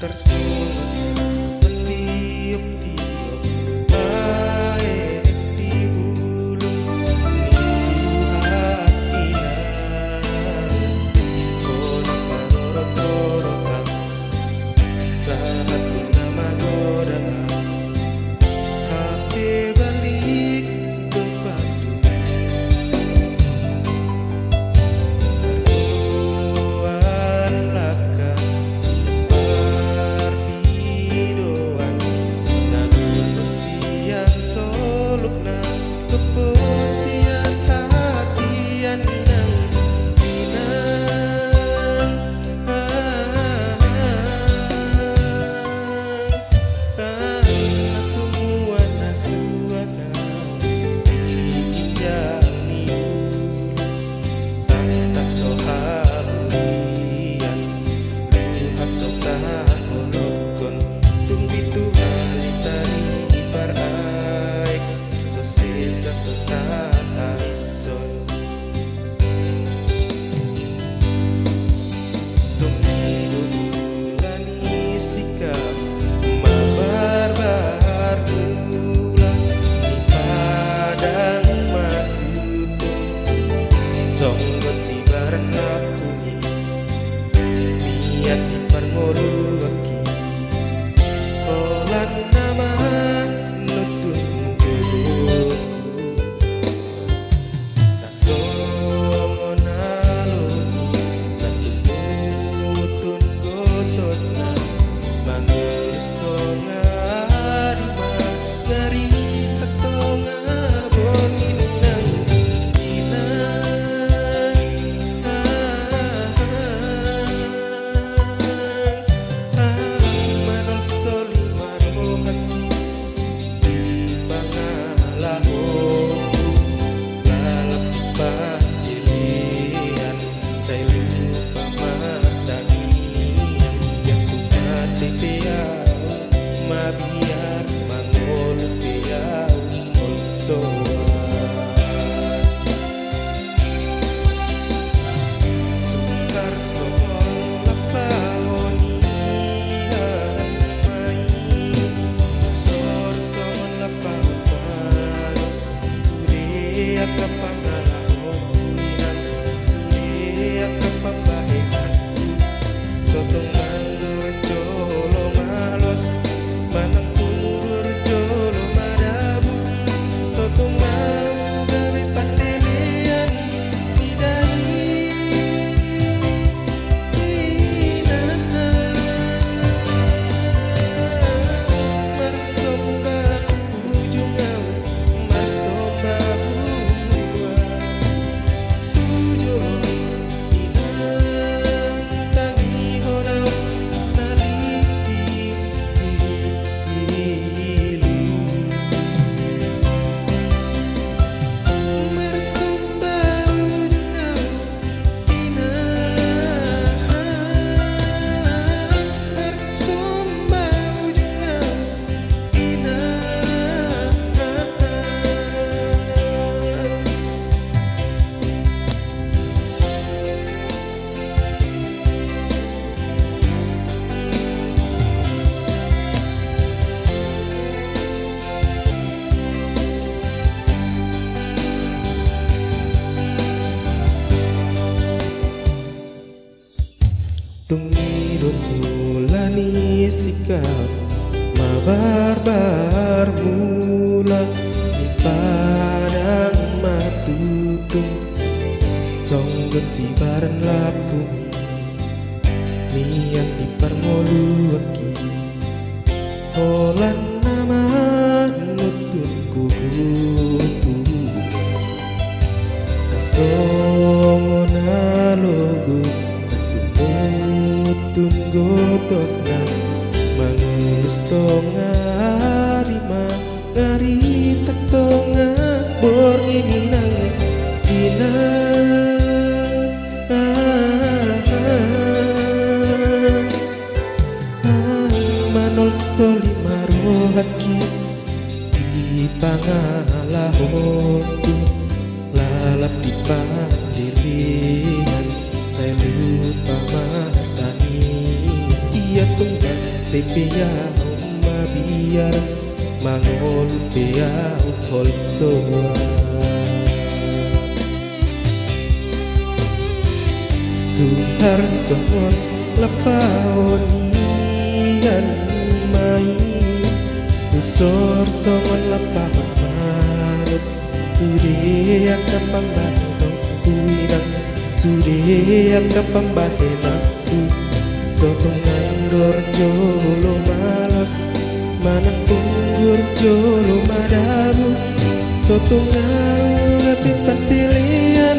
Tersunat tiup-tiup air di bulu nisuhat inang kono parorot-rorotan satu nama godaan hati balik ke batu tergoan laka siapar hidoan nagur bersian solukna keposian hatian nang inang semua nasuana dikinjani tak sohalulian lu hasokan bolokon tumbi Tuhan tari paraik sosisa sotan aison tumidulani sikap mabar-bar mula di padang matutu songgot si bareng lapuni niat parngoluaki kolan nama nutun dulu tak songonalo tatutun gotosna mangelus tonga rima dari tetonga bonin nang manosoli marohati di pangalaho lalap pandirian saya lupa matani jatuh mati piau mabiar mangol piau olsoan sukar sohon lapawonian main sor sohon lapawan suria kapangalahoinan suria kapabahean sotong nganggur jolo malos manang punggur jolo madabu sotong mau gawe pandelian marsomba ujung au marsomba buas tujuh inang tangi honau naliti ilu marsomba ujung au inang marsomba ujung au Tumidun mulani sikap mabar-bar mula di padang matutu songgot si bareng lapuni niat di parngoluaki holan nama nutun kugutu kasongona logo natutun gotosna mangelus tonga rima ngari tetonga borngini nang inang manol soli marohaki di pangalahotu lalap di pandirian saya lupa matani ia tunggal Stepia mabiar mangol pia holsoa Suhar songon lapaonian mai Usor songon lapahon manut Sudiak kapambahenang kuinang Sudiak kapambahenang ku Sotongan gorjolo malos Manang gorjolo madabu Sotongan lapitan pilihan